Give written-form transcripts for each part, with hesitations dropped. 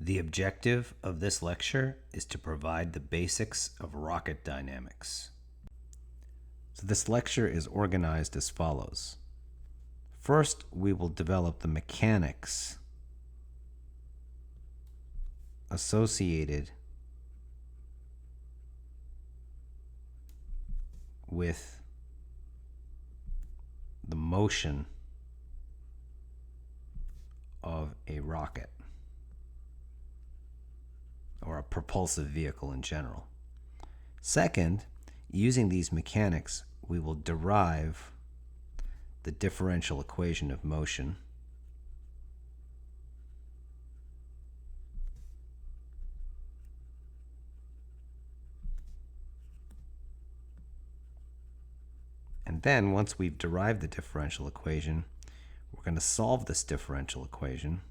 The objective of this lecture is to provide the basics of rocket dynamics. So this lecture is organized as follows. First, we will develop the mechanics associated with the motion of a rocket or a propulsive vehicle in general. Second, using these mechanics, we will derive the differential equation of motion. And then, once we've derived the differential equation, we're going to solve this differential equation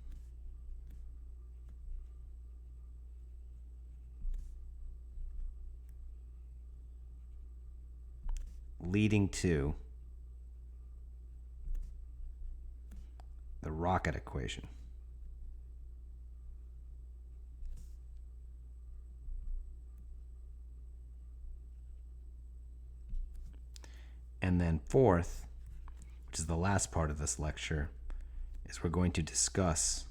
leading to the rocket equation. And then fourth, which is the last part of this lecture, is we're going to discuss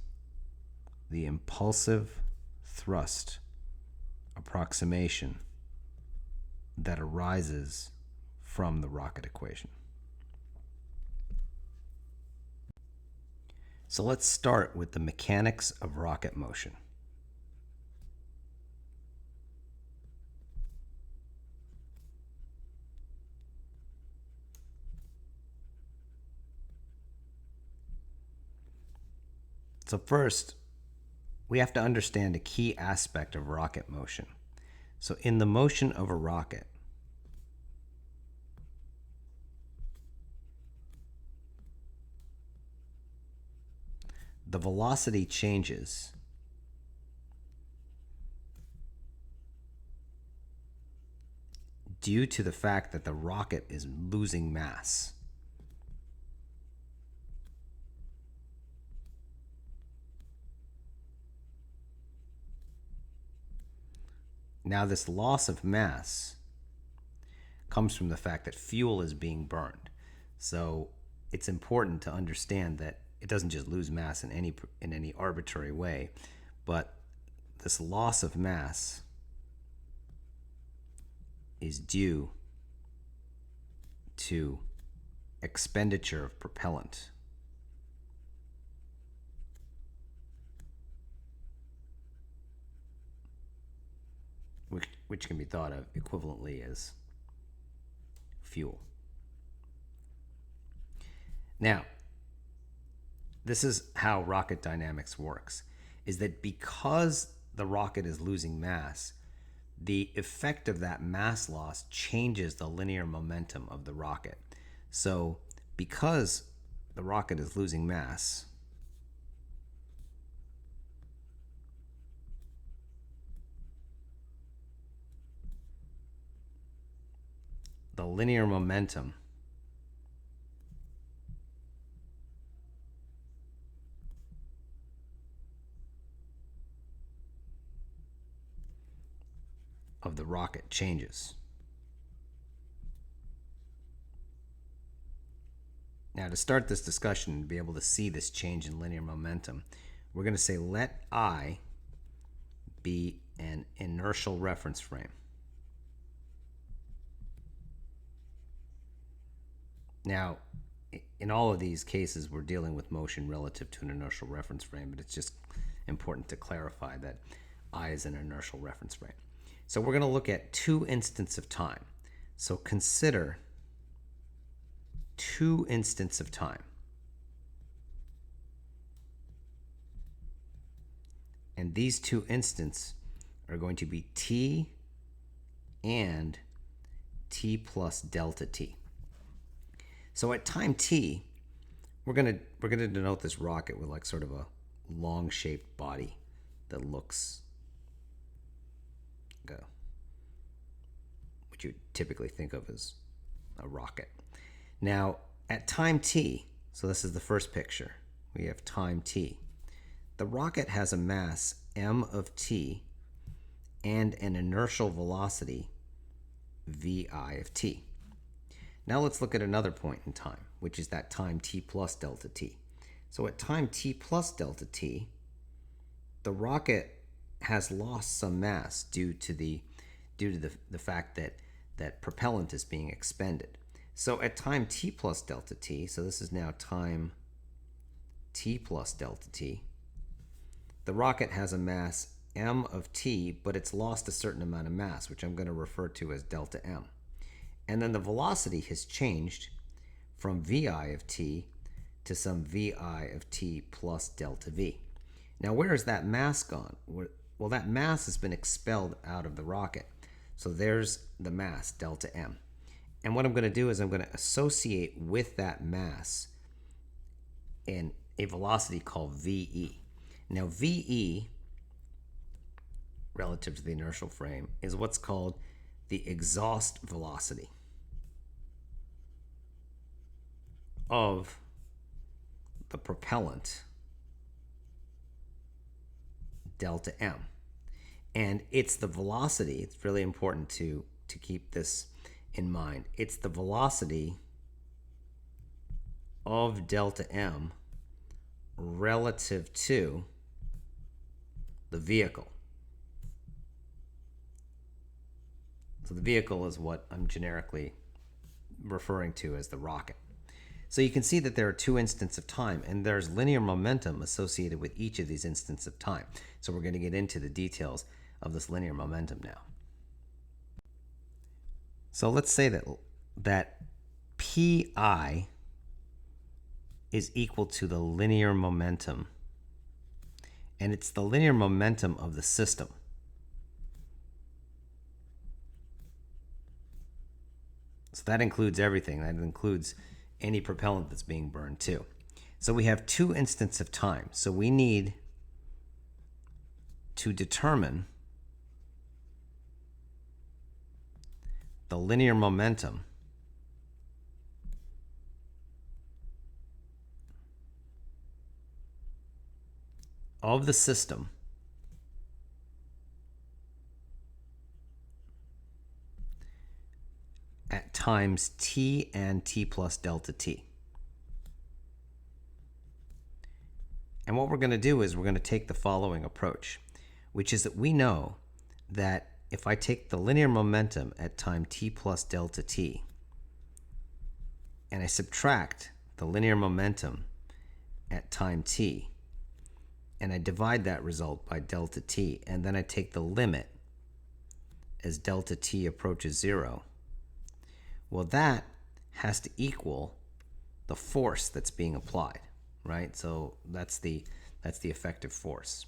the impulsive thrust approximation that arises from the rocket equation. So let's start with the mechanics of rocket motion. So first, we have to understand a key aspect of rocket motion. So in the motion of a rocket, the velocity changes due to the fact that the rocket is losing mass. Now, this loss of mass comes from the fact that fuel is being burned. So it's important to understand that it doesn't just lose mass in any arbitrary way, but this loss of mass is due to expenditure of propellant. Which can be thought of equivalently as fuel. Now, this is how rocket dynamics works, is that because the rocket is losing mass, the effect of that mass loss changes the linear momentum of the rocket. So because the rocket is losing mass, the linear momentum of the rocket changes. Now, to start this discussion and be able to see this change in linear momentum, we're going to say let I be an inertial reference frame. Now, in all of these cases, we're dealing with motion relative to an inertial reference frame, but it's just important to clarify that I is an inertial reference frame. So we're going to look at two instants of time. So consider two instants of time. And these two instants are going to be t and t plus delta t. So at time t, we're gonna denote this rocket with like sort of a long-shaped body that looks like what you typically think of as a rocket. Now at time t, so this is the first picture, we have time t. The rocket has a mass m of t and an inertial velocity vi of t. Now let's look at another point in time, which is that time t plus delta t. So at time t plus delta t, the rocket has lost some mass due to the fact that propellant is being expended. So at time t plus delta t, so this is now time t plus delta t, the rocket has a mass m of t, but it's lost a certain amount of mass, which I'm going to refer to as delta m. And then the velocity has changed from vi of t to some vi of t plus delta v. Now, where has that mass gone? Well, that mass has been expelled out of the rocket. So there's the mass, delta m. And what I'm going to do is I'm going to associate with that mass in a velocity called ve. Now, ve, relative to the inertial frame, is what's called the exhaust velocity of the propellant, delta m. And it's the velocity, it's really important to keep this in mind. It's the velocity of delta m relative to the vehicle. So the vehicle is what I'm generically referring to as the rocket. So you can see that there are two instants of time, and there's linear momentum associated with each of these instants of time. So we're going to get into the details of this linear momentum now. So let's say that pi is equal to the linear momentum, and it's the linear momentum of the system. So that includes everything. That includes any propellant that's being burned too. So we have two instants of time. So we need to determine the linear momentum of the system at times t and t plus delta t. And what we're going to do is we're going to take the following approach, which is that we know that if I take the linear momentum at time t plus delta t and I subtract the linear momentum at time t and I divide that result by delta t, and then I take the limit as delta t approaches 0, well, that has to equal the force that's being applied, right? So that's the effective force.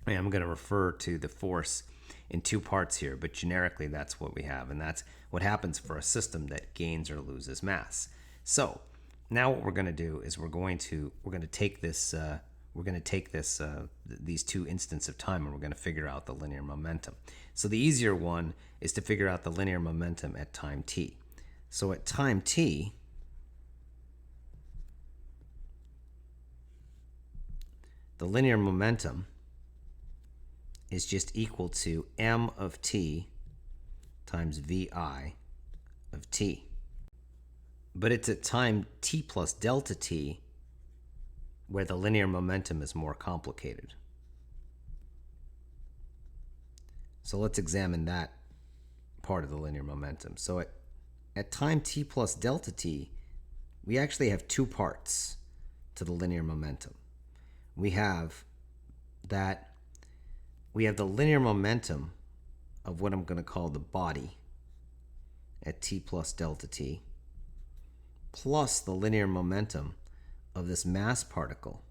And I'm going to refer to the force in two parts here, but generically that's what we have, and that's what happens for a system that gains or loses mass. So now what we're going to do is we're going to take this these two instants of time, and we're going to figure out the linear momentum. So the easier one is to figure out the linear momentum at time t. So at time t, the linear momentum is just equal to m of t times vi of t. But it's at time t plus delta t where the linear momentum is more complicated. So let's examine that part of the linear momentum. So at time t plus delta t, we actually have two parts to the linear momentum. We have the linear momentum of what I'm going to call the body at t plus delta t, plus the linear momentum of this mass particle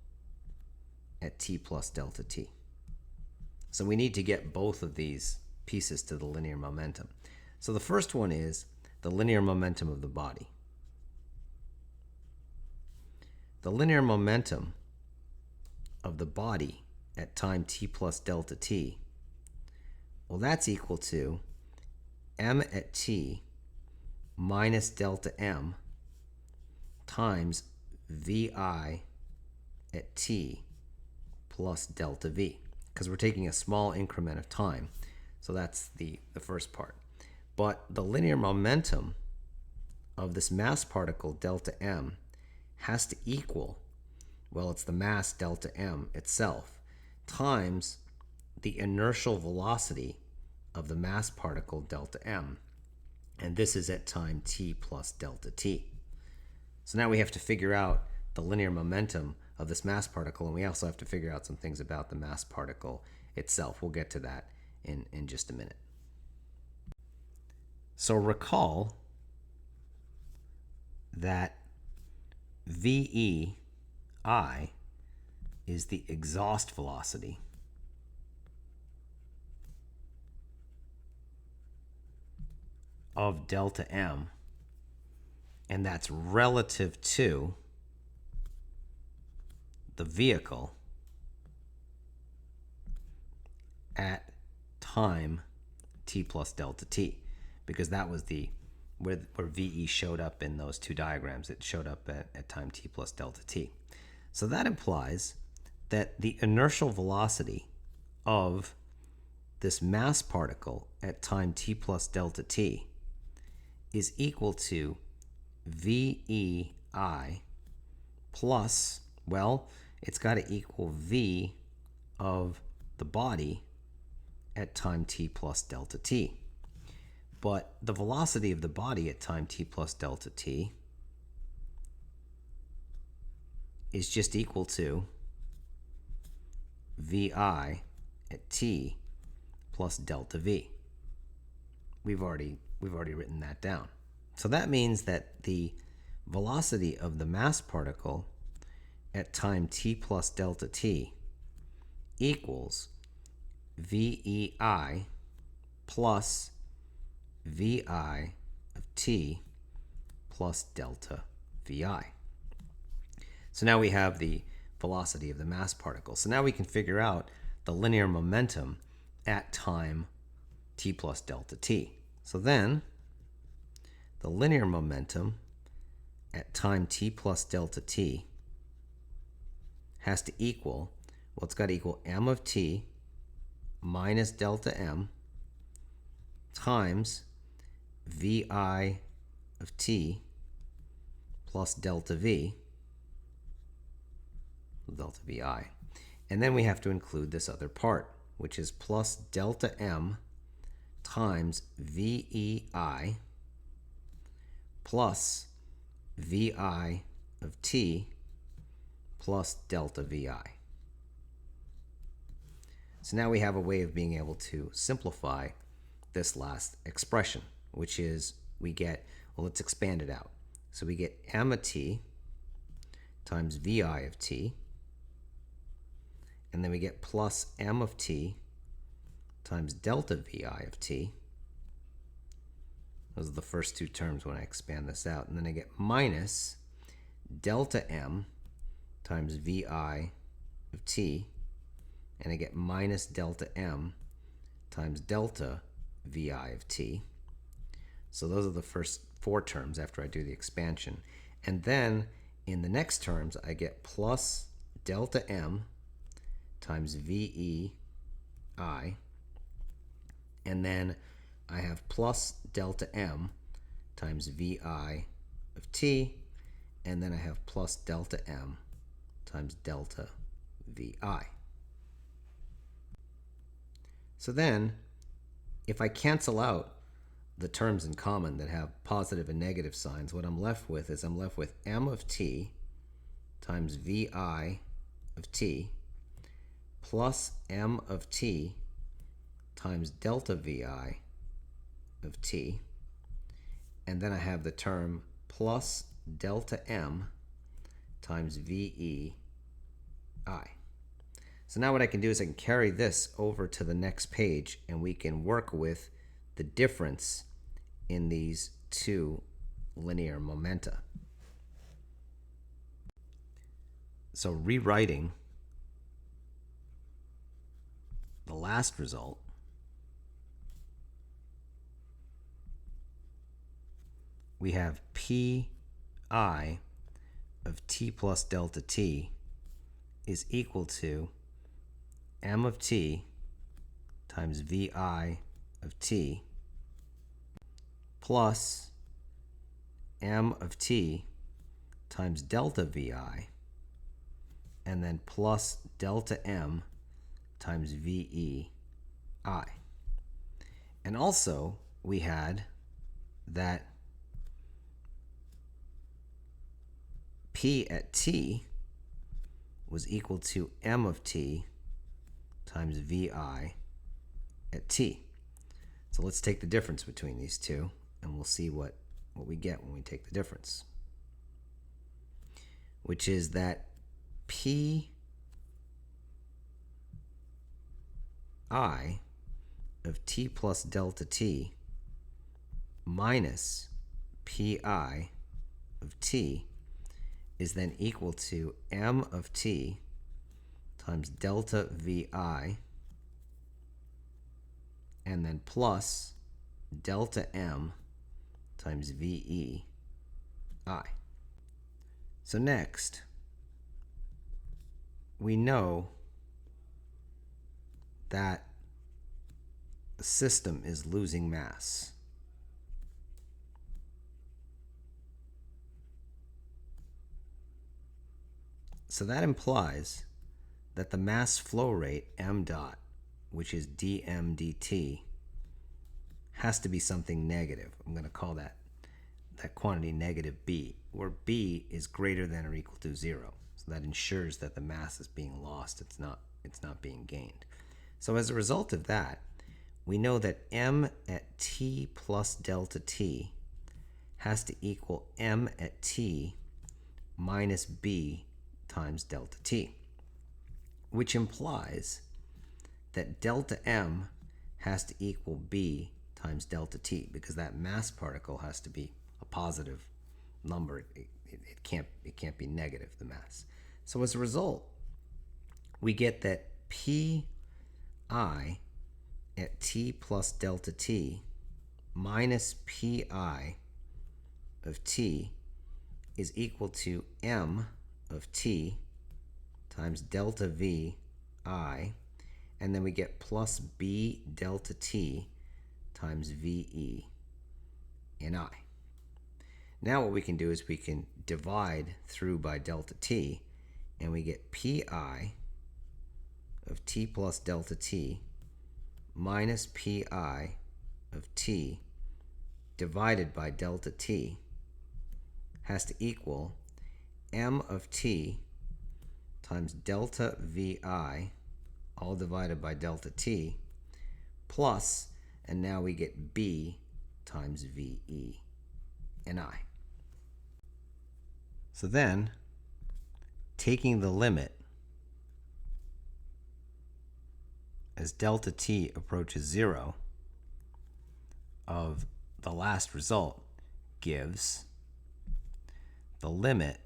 at t plus delta t. So we need to get both of these pieces to the linear momentum. So the first one is the linear momentum of the body. The linear momentum of the body at time t plus delta t, well, that's equal to m at t minus delta m times vi at t plus delta v. because we're taking a small increment of time. So that's the first part. But the linear momentum of this mass particle delta m has to equal, well, it's the mass delta m itself times the inertial velocity of the mass particle delta m. And this is at time t plus delta t. So now we have to figure out the linear momentum of this mass particle, and we also have to figure out some things about the mass particle itself. We'll get to that in just a minute. So recall that VEI is the exhaust velocity of delta m, and that's relative to the vehicle at time t plus delta t, because that was the where VE showed up in those two diagrams. It showed up at time t plus delta t. So that implies that the inertial velocity of this mass particle at time t plus delta t is equal to VEI plus, well, it's got to equal V of the body at time t plus delta t. But the velocity of the body at time t plus delta t is just equal to VI at t plus delta v. We've already written that down. So that means that the velocity of the mass particle at time t plus delta t equals VEI plus VI of t plus delta VI. So now we have the velocity of the mass particle. So now we can figure out the linear momentum at time t plus delta t. So then the linear momentum at time t plus delta t has to equal, well, it's got to equal m of t minus delta m times VI of t plus delta v, delta vi. And then we have to include this other part, which is plus delta m times VEI plus VI of t plus delta VI. So now we have a way of being able to simplify this last expression, which is we get, well, let's expand it out. So we get m of t times VI of t, and then we get plus m of t times delta VI of t. Those are the first two terms when I expand this out. And then I get minus delta m times VI of t, and I get minus delta m times delta VI of t. So those are the first four terms after I do the expansion. And then in the next terms, I get plus delta m times VEI, and then I have plus delta m times VI of t, and then I have plus delta m times delta VI. So then, if I cancel out the terms in common that have positive and negative signs, what I'm left with is I'm left with m of t times VI of t plus m of t times delta VI of t, and then I have the term plus delta m times VEI. So now what I can do is I can carry this over to the next page, and we can work with the difference in these two linear momenta. So rewriting the last result, we have Pi of t plus delta t is equal to m of t times vi of t plus m of t times delta vi, and then plus delta m times vei. And also, we had that p at t was equal to m of t times vi at t. So let's take the difference between these two, and we'll see what we get when we take the difference, which is that p I of t plus delta t minus pi of t is then equal to m of t times delta vi, and then plus delta m times vei. So next, we know that the system is losing mass. So that implies that the mass flow rate, m dot, which is dm dt, has to be something negative. I'm going to call that quantity negative b, where b is greater than or equal to 0. So that ensures that the mass is being lost. It's not being gained. So as a result of that, we know that m at t plus delta t has to equal m at t minus b times delta t, which implies that delta m has to equal b times delta t, because that mass particle has to be a positive number. It can't be negative, the mass. So as a result, we get that pi at t plus delta t minus pi of t is equal to m of t times delta vi, and then we get plus b delta t times ve in I. Now what we can do is we can divide through by delta t, and we get pi of t plus delta t minus pi of t divided by delta t has to equal m of t times delta vi, all divided by delta t, plus, and now we get b times ve in I. So then, taking the limit as delta t approaches 0 of the last result gives the limit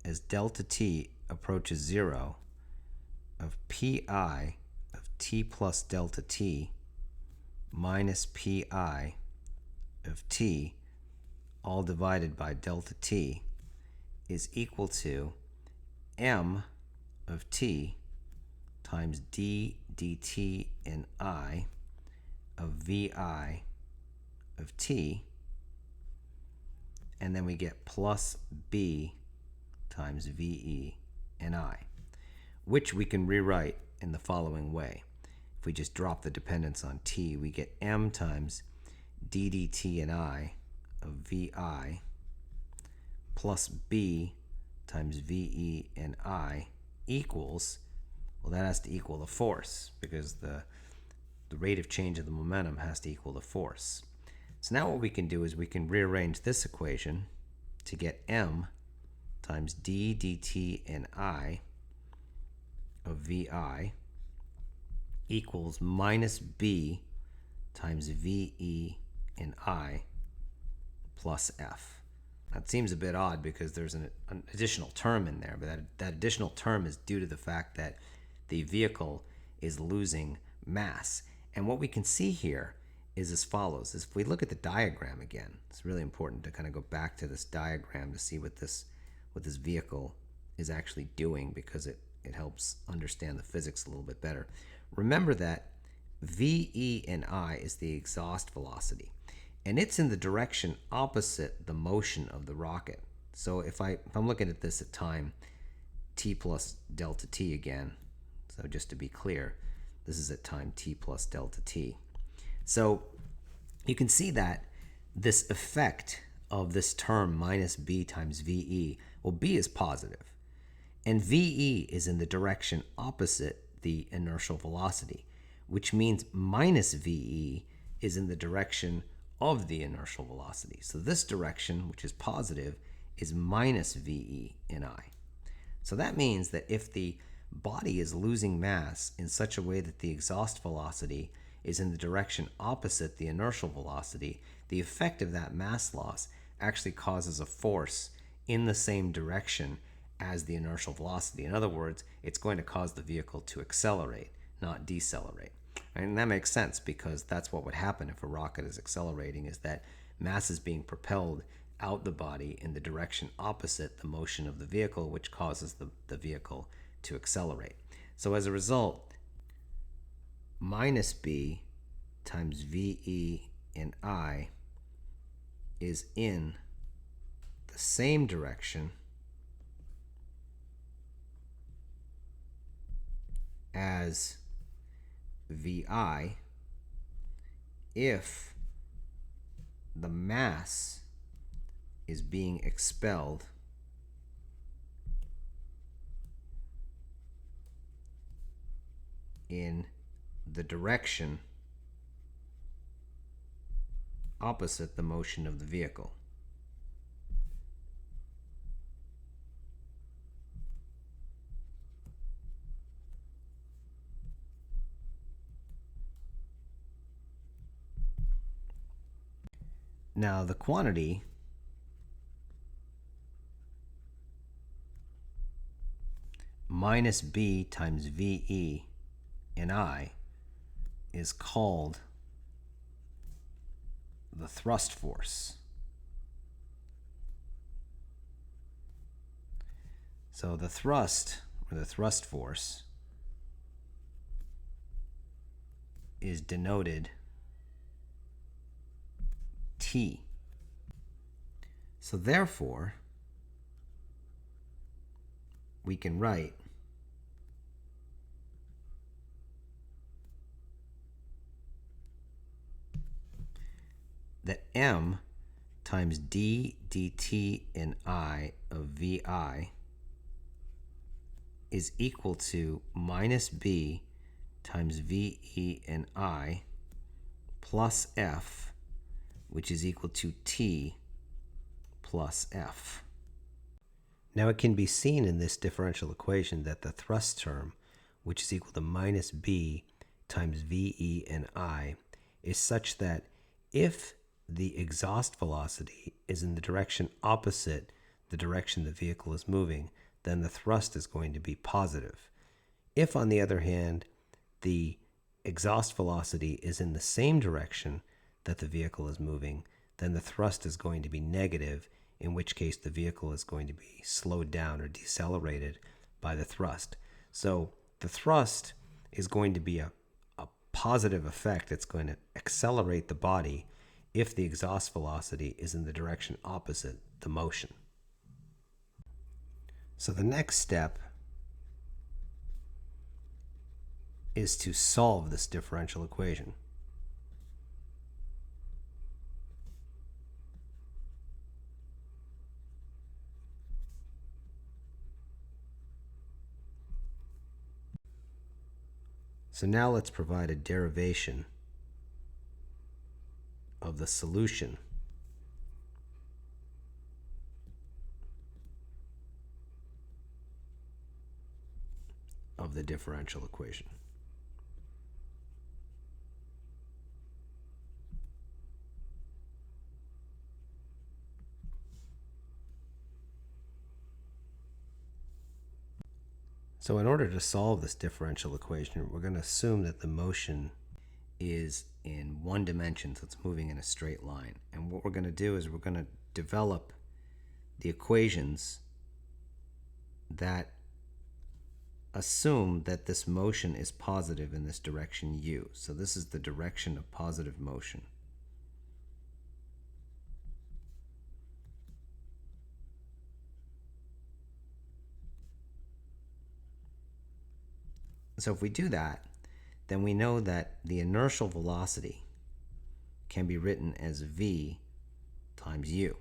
as delta t approaches 0 of pi of t plus delta t minus pi of t, all divided by delta t, is equal to m of t times d dt in I of vi of t, and then we get plus b times ve in I, which we can rewrite in the following way. If we just drop the dependence on t, we get m times d dt in I of vi plus b times ve in I equals, well, that has to equal the force, because the rate of change of the momentum has to equal the force. So now what we can do is we can rearrange this equation to get m times d dt in I of vi equals minus b times ve in I plus f. That seems a bit odd because there's an additional term in there, but that additional term is due to the fact that the vehicle is losing mass. And what we can see here is as follows. If we look at the diagram again, it's really important to kind of go back to this diagram to see what this vehicle is actually doing, because it it helps understand the physics a little bit better. Remember that VE in I is the exhaust velocity, and it's in the direction opposite the motion of the rocket. So if I'm looking at this at time t plus delta t again, so just to be clear, this is at time t plus delta t. So you can see that this effect of this term minus b times VE, well, b is positive, and VE is in the direction opposite the inertial velocity, which means minus VE is in the direction of the inertial velocity. So this direction, which is positive, is minus VE in I. So that means that if the body is losing mass in such a way that the exhaust velocity is in the direction opposite the inertial velocity, the effect of that mass loss actually causes a force in the same direction as the inertial velocity. In other words, it's going to cause the vehicle to accelerate, not decelerate. And that makes sense, because that's what would happen if a rocket is accelerating, is that mass is being propelled out the body in the direction opposite the motion of the vehicle, which causes the vehicle to accelerate. So as a result, minus b times VE in I is in the same direction as VI if the mass is being expelled in the direction opposite the motion of the vehicle. Now the quantity minus b times VE in I is called the thrust force. So the thrust, or the thrust force, is denoted T. So therefore, we can write that m times d dt in I of VI is equal to minus b times VE in I plus F, which is equal to T plus F. Now it can be seen in this differential equation that the thrust term, which is equal to minus b times VE in I, is such that if the exhaust velocity is in the direction opposite the direction the vehicle is moving, then the thrust is going to be positive. If, on the other hand, the exhaust velocity is in the same direction that the vehicle is moving, then the thrust is going to be negative, in which case the vehicle is going to be slowed down or decelerated by the thrust. So the thrust is going to be a positive effect. It's going to accelerate the body if the exhaust velocity is in the direction opposite the motion. So the next step is to solve this differential equation. So now let's provide a derivation of the solution of the differential equation. So in order to solve this differential equation, we're going to assume that the motion is in one dimension, so it's moving in a straight line. And what we're going to do is we're going to develop the equations that assume that this motion is positive in this direction u. So this is the direction of positive motion. So if we do that, then we know that the inertial velocity can be written as v times u.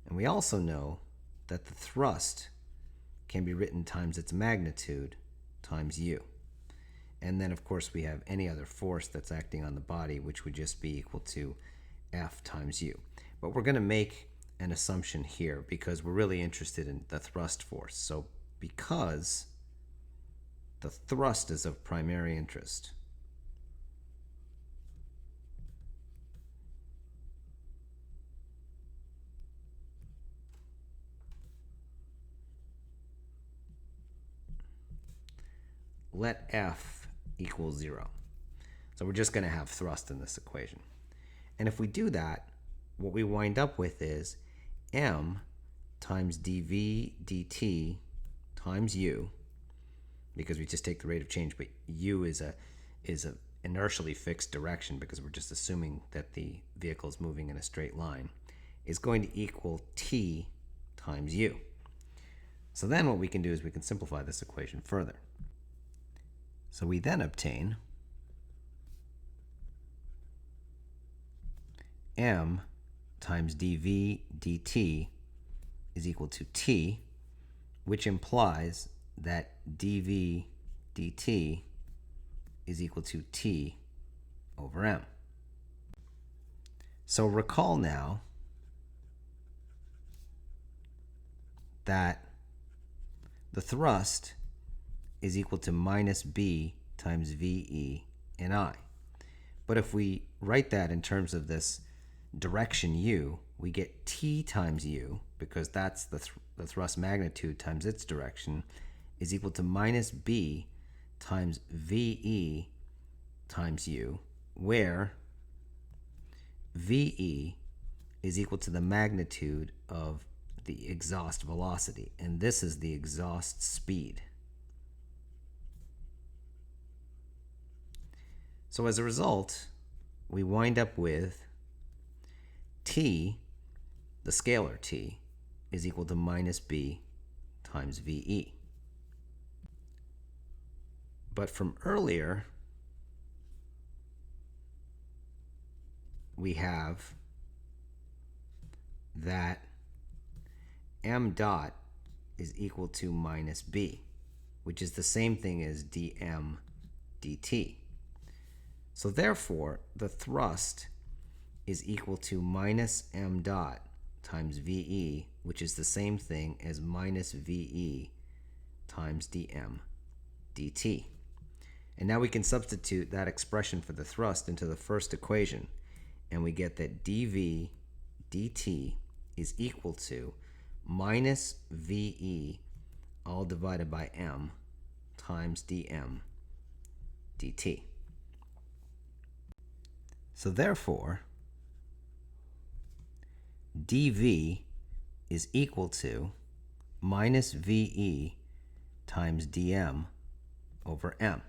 And we also know that the thrust can be written times its magnitude times u. And then, of course, we have any other force that's acting on the body, which would just be equal to F times u. But we're going to make an assumption here because we're really interested in the thrust force. So because the thrust is of primary interest, let F equal 0. So we're just going to have thrust in this equation. And if we do that, what we wind up with is m times dv dt times u, because we just take the rate of change, but u is a inertially fixed direction because we're just assuming that the vehicle is moving in a straight line, is going to equal t times u. So then what we can do is we can simplify this equation further. So we then obtain m times dv dt is equal to t, which implies that dv dt is equal to t over m. So recall now that the thrust is equal to minus b times ve in I. But if we write that in terms of this direction u, we get t times u, because that's the thrust magnitude times its direction, is equal to minus b times ve times u, where ve is equal to the magnitude of the exhaust velocity, and this is the exhaust speed. So as a result, we wind up with t, the scalar t, is equal to minus b times ve. But from earlier, we have that m dot is equal to minus b, which is the same thing as dm dt. So therefore, the thrust is equal to minus m dot times ve, which is the same thing as minus ve times dm dt. And now we can substitute that expression for the thrust into the first equation, and we get that dv dt is equal to minus ve all divided by m times dm dt. So therefore, dv is equal to minus ve times dm over m.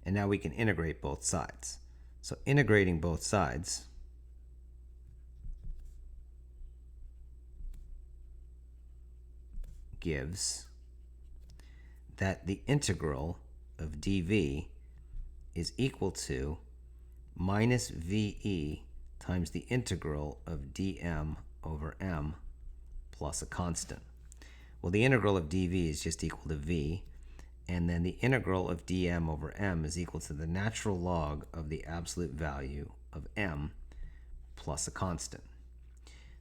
And now we can integrate both sides. So integrating both sides gives that the integral of dv is equal to minus ve times the integral of dm over m plus a constant. Well, the integral of dv is just equal to v, and then the integral of dm over m is equal to the natural log of the absolute value of m plus a constant.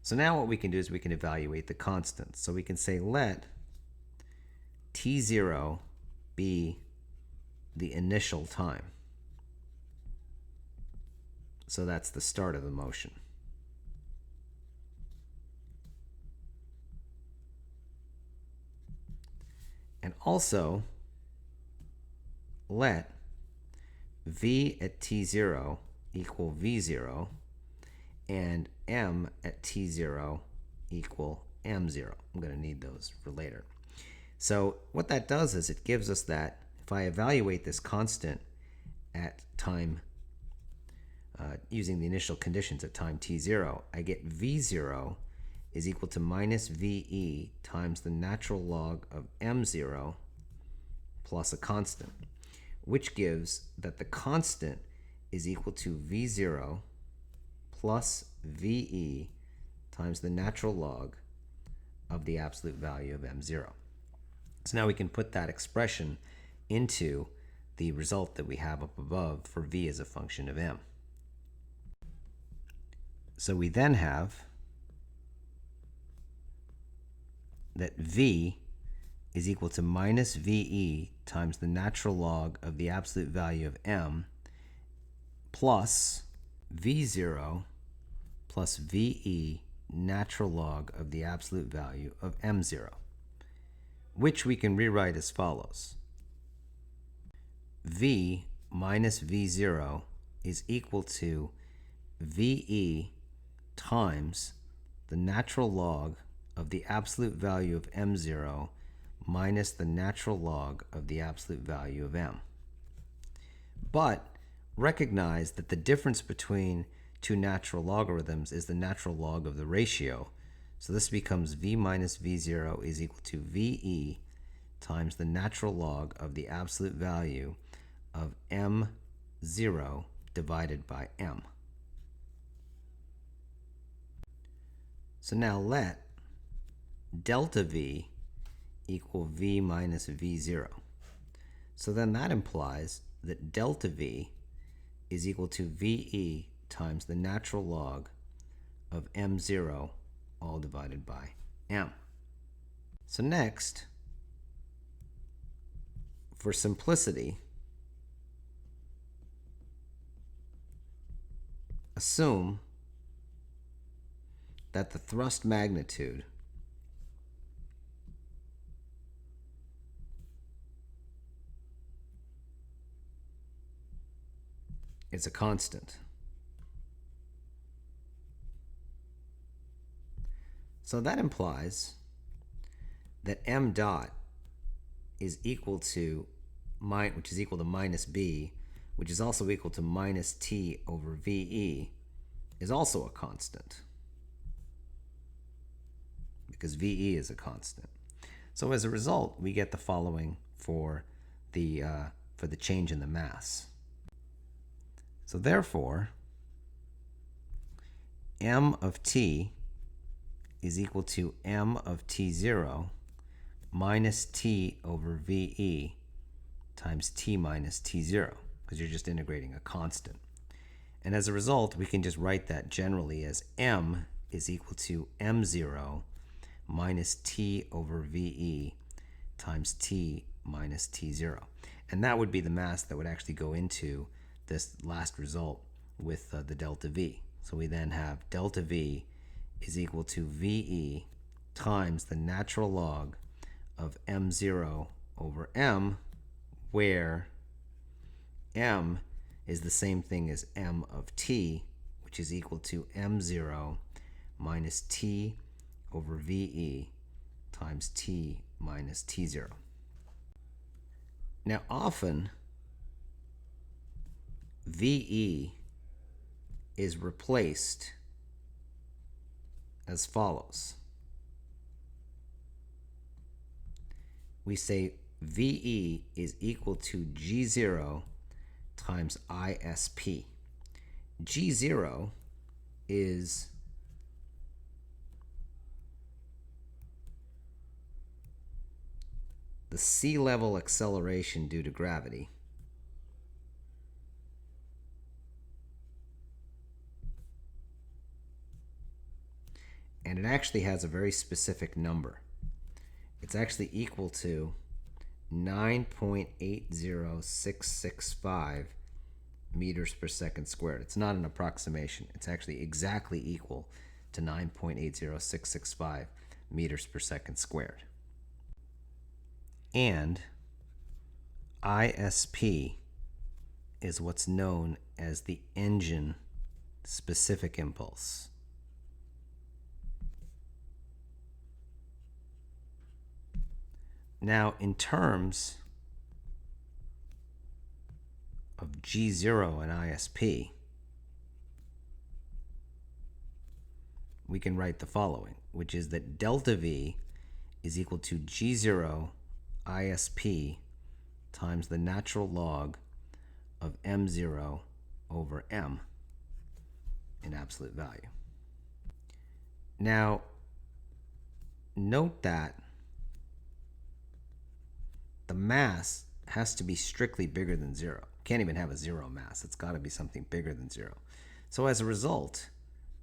So now what we can do is we can evaluate the constants. So we can say let t0 be the initial time. So that's the start of the motion. And also let v at t0 equal v0 and m at t0 equal m0. I'm going to need those for later. So what that does is it gives us that if I evaluate this constant at time, using the initial conditions at time t0, I get v0 is equal to minus ve times the natural log of m0 plus a constant, which gives that the constant is equal to v0 plus ve times the natural log of the absolute value of m0. So now we can put that expression into the result that we have up above for v as a function of m. So we then have that v is equal to minus ve times the natural log of the absolute value of m plus v0 plus ve natural log of the absolute value of m0, which we can rewrite as follows. V minus v0 is equal to ve times the natural log of the absolute value of m0 minus the natural log of the absolute value of m. But recognize that the difference between two natural logarithms is the natural log of the ratio. So this becomes v minus v0 is equal to ve times the natural log of the absolute value of m0 divided by m. So now let delta v equal v minus v0. So then that implies that delta v is equal to ve times the natural log of m0 all divided by m. So next, for simplicity, assume that the thrust magnitude is a constant. So that implies that m dot is equal to, which is equal to minus b, which is also equal to minus t over ve, is also a constant, because ve is a constant. So as a result, we get the following for the change in the mass. So therefore, m of t is equal to m of t0 minus t over ve times t minus t0, because you're just integrating a constant. And as a result, we can just write that generally as m is equal to m0 minus t over ve times t minus t0. And that would be the mass that would actually go into this last result with the delta v. So we then have delta v is equal to ve times the natural log of m0 over m, where m is the same thing as m of t, which is equal to m0 minus t over ve times t minus t0. Now often ve is replaced as follows. We say ve is equal to g0 times ISP. G0 is the sea level acceleration due to gravity. And it actually has a very specific number. It's actually equal to 9.80665 meters per second squared. It's not an approximation. It's actually exactly equal to 9.80665 meters per second squared. And ISP is what's known as the engine specific impulse. Now, in terms of G0 and ISP, we can write the following, which is that delta V is equal to G0 ISP times the natural log of M0 over M in absolute value. Now, note that the mass has to be strictly bigger than 0. Can't even have a 0 mass. It's got to be something bigger than 0. So as a result,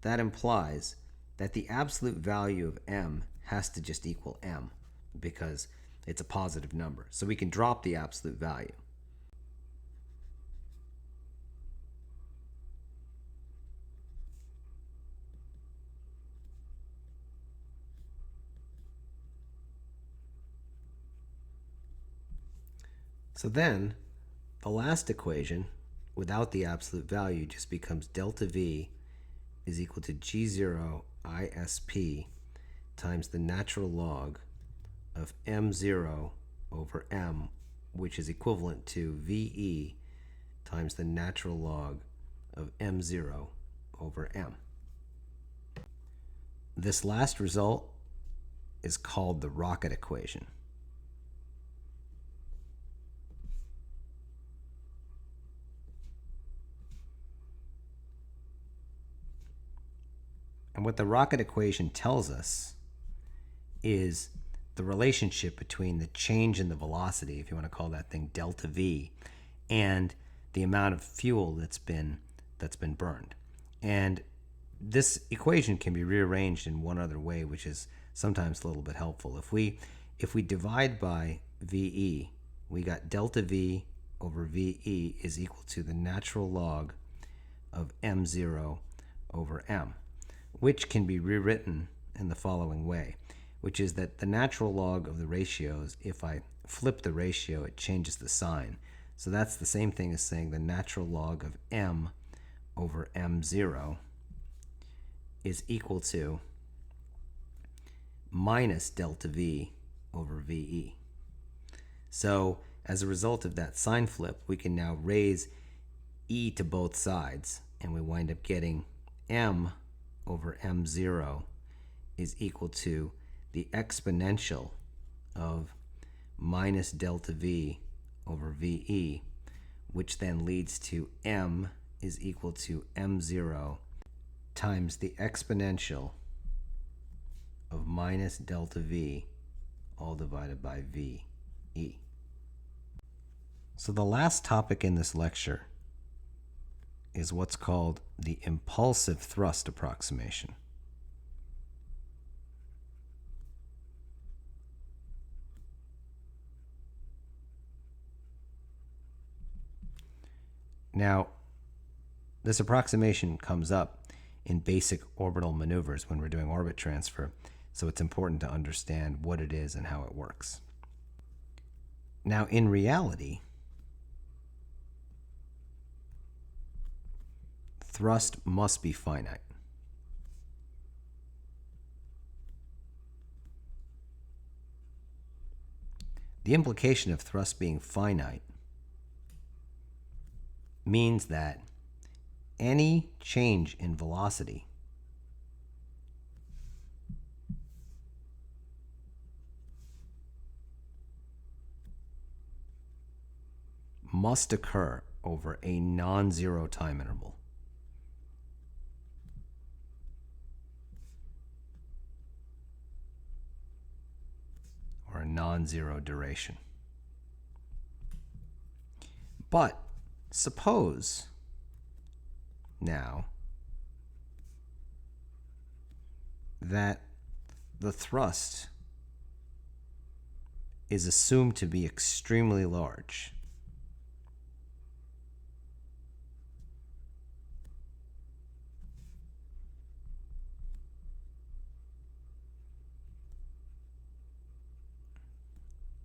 that implies that the absolute value of M has to just equal M because it's a positive number. So we can drop the absolute value. So then the last equation without the absolute value just becomes delta V is equal to G0 ISP times the natural log of M0 over M, which is equivalent to VE times the natural log of M0 over M. This last result is called the rocket equation. And what the rocket equation tells us is the relationship between the change in the velocity, if you want to call that thing delta V, and the amount of fuel that's been burned. And this equation can be rearranged in one other way, which is sometimes a little bit helpful. If we divide by VE, we got delta V over VE is equal to the natural log of M0 over M, which can be rewritten in the following way, which is that the natural log of the ratios, if I flip the ratio, it changes the sign. So that's the same thing as saying the natural log of M over M0 is equal to minus delta V over VE. So as a result of that sign flip, we can now raise E to both sides, and we wind up getting M over M0 is equal to the exponential of minus delta V over VE, which then leads to M is equal to M0 times the exponential of minus delta V all divided by VE. So the last topic in this lecture is what's called the impulsive thrust approximation. Now, this approximation comes up in basic orbital maneuvers when we're doing orbit transfer, so it's important to understand what it is and how it works. Now, in reality, thrust must be finite. The implication of thrust being finite means that any change in velocity must occur over a non-zero time interval. Or a non-zero duration. But suppose now that the thrust is assumed to be extremely large.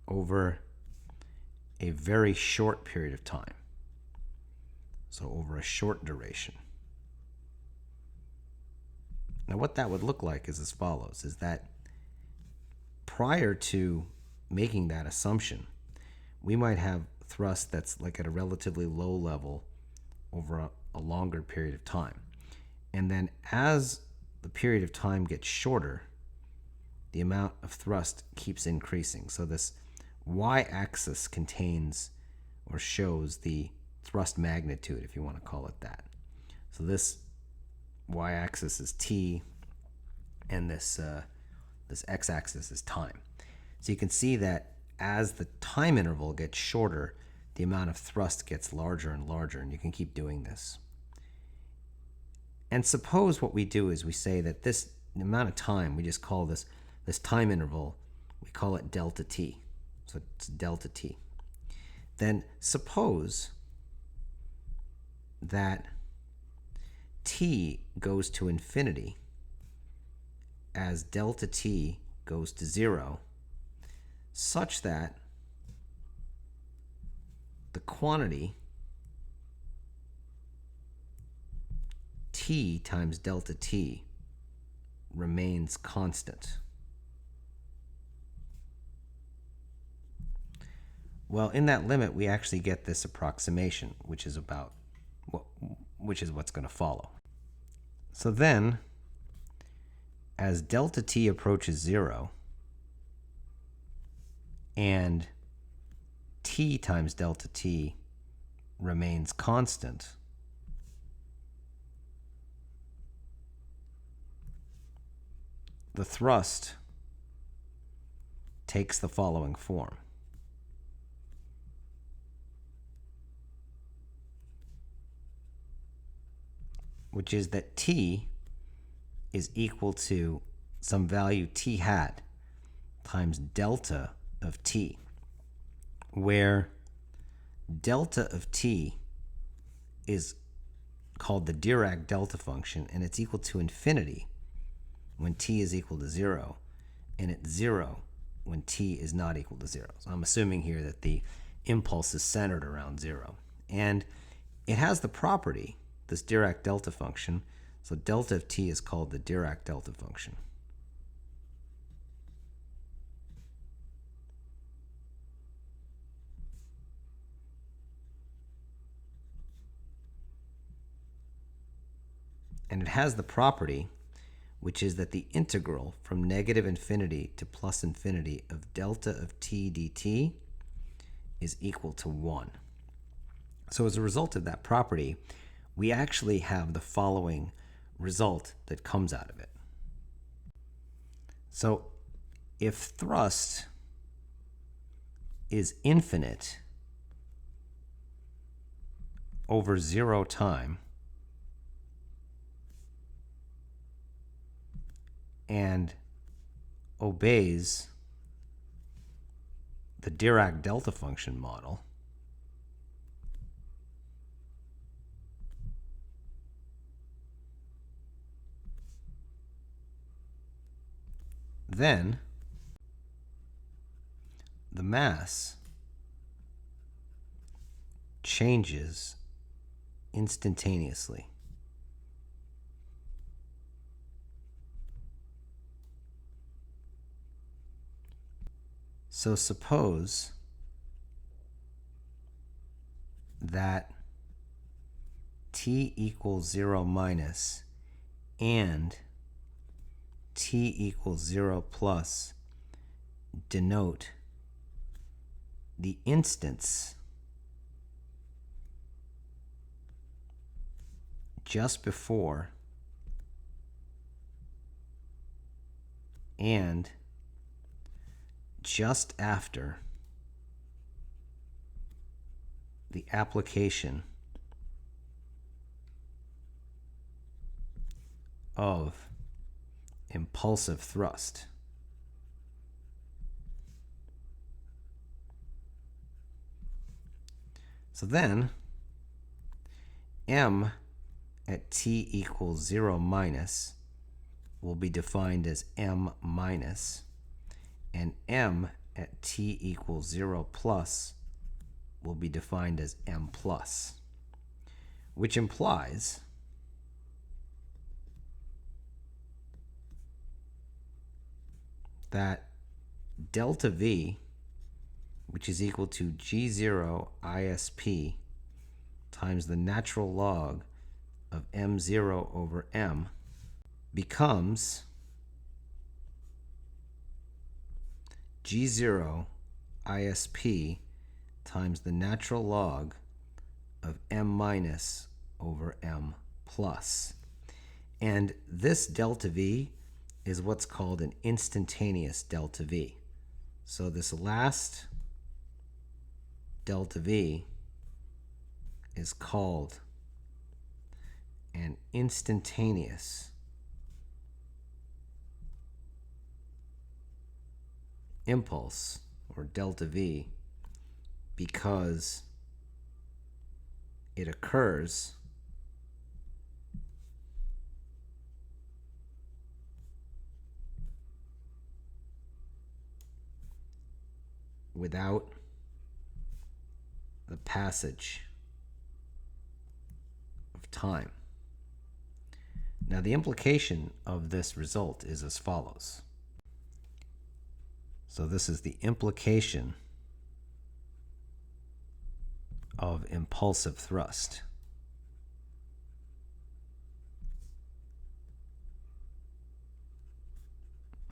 Over a very short period of time. So over a short duration. Now what that would look like is as follows, is that prior to making that assumption, we might have thrust that's like at a relatively low level over a longer period of time. And then as the period of time gets shorter, the amount of thrust keeps increasing. So this y-axis contains or shows the thrust magnitude, if you want to call it that. So this y-axis is t, and this x-axis is time. So you can see that as the time interval gets shorter, the amount of thrust gets larger and larger, and you can keep doing this. And suppose what we do is we say that this amount of time, we just call this time interval, we call it delta t. So it's delta t. Then suppose that t goes to infinity as delta t goes to 0, such that the quantity t times delta t remains constant. Well, in that limit, we actually get this approximation, which is what's going to follow. So then, as delta t approaches 0, and t times delta t remains constant, the thrust takes the following form. Which is that t is equal to some value t hat times delta of t, where delta of t is called the Dirac delta function, and it's equal to infinity when t is equal to 0, and it's 0 when t is not equal to 0. So I'm assuming here that the impulse is centered around 0. And it has the property, this Dirac delta function, so delta of t is called the Dirac delta function. And it has the property, which is that the integral from negative infinity to plus infinity of delta of t dt is equal to 1. So as a result of that property, we actually have the following result that comes out of it. So if thrust is infinite over 0 time, and obeys the Dirac delta function model, then the mass changes instantaneously. So suppose that t equals 0 minus and t equals 0 plus denote the instants just before and just after the application of impulsive thrust. So then m at t equals 0 minus will be defined as m minus, and m at t equals 0 plus will be defined as m plus, which implies that delta v which is equal to G0 ISP times the natural log of M0 over M becomes G0 ISP times the natural log of M minus over M plus. And this delta V is what's called an instantaneous delta V. So this last delta V is called an instantaneous impulse, or delta V, because it occurs without the passage of time. Now, the implication of this result is as follows. So this is the implication of impulsive thrust.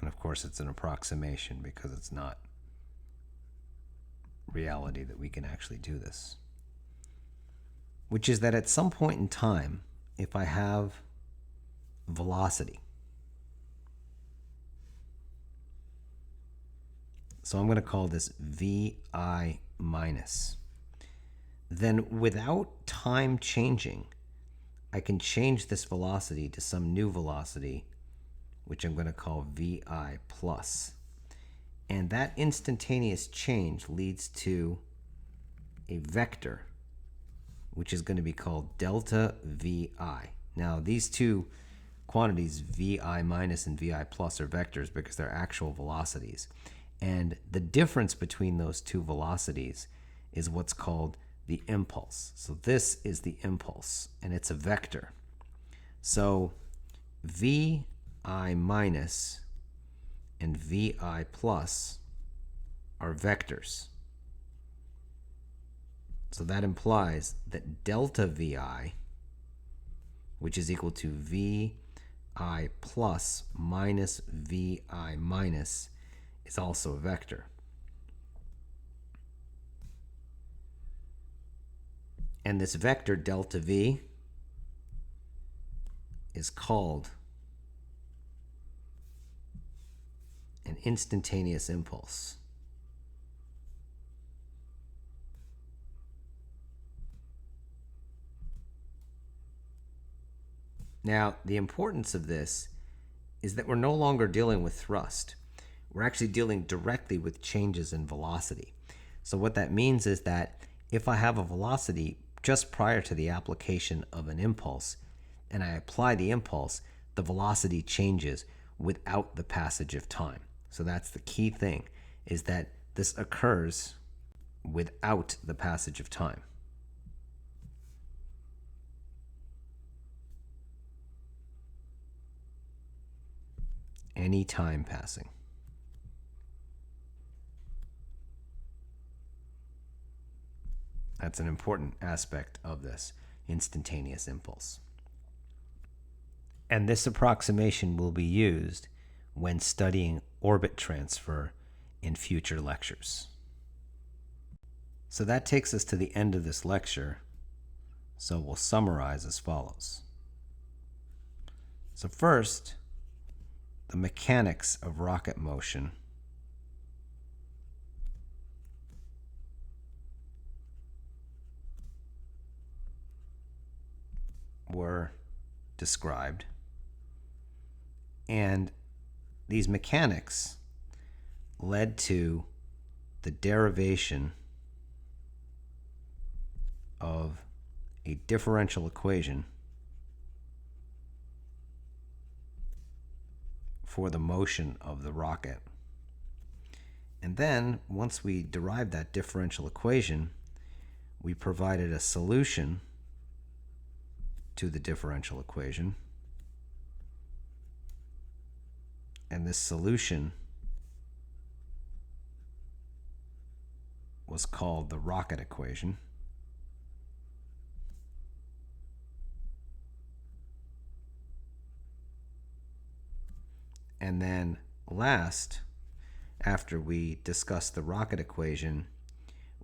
And of course, it's an approximation because it's not reality that we can actually do this. Which is that at some point in time, if I have velocity, so I'm going to call this VI minus, then without time changing, I can change this velocity to some new velocity, which I'm going to call VI plus. And that instantaneous change leads to a vector, which is going to be called delta VI. Now, these two quantities, VI minus and VI plus, are vectors because they're actual velocities. And the difference between those two velocities is what's called the impulse. So this is the impulse, and it's a vector. So VI minus and VI plus are vectors. So that implies that delta VI, which is equal to VI plus minus VI minus, is also a vector. And this vector delta V is called an instantaneous impulse. Now, the importance of this is that we're no longer dealing with thrust. We're actually dealing directly with changes in velocity. So what that means is that if I have a velocity just prior to the application of an impulse, and I apply the impulse, the velocity changes without the passage of time. So that's the key thing, is that this occurs without the passage of time. Any time passing. That's an important aspect of this instantaneous impulse. And this approximation will be used when studying orbit transfer in future lectures. So that takes us to the end of this lecture. So we'll summarize as follows. So first, the mechanics of rocket motion were described, and these mechanics led to the derivation of a differential equation for the motion of the rocket. And then, once we derived that differential equation, we provided a solution to the differential equation. And this solution was called the rocket equation. And then last, after we discussed the rocket equation,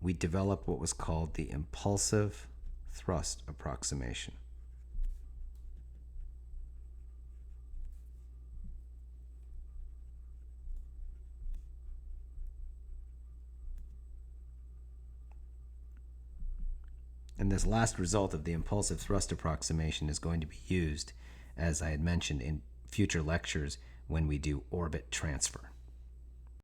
we developed what was called the impulsive thrust approximation. And this last result of the impulsive thrust approximation is going to be used, as I had mentioned, in future lectures when we do orbit transfer.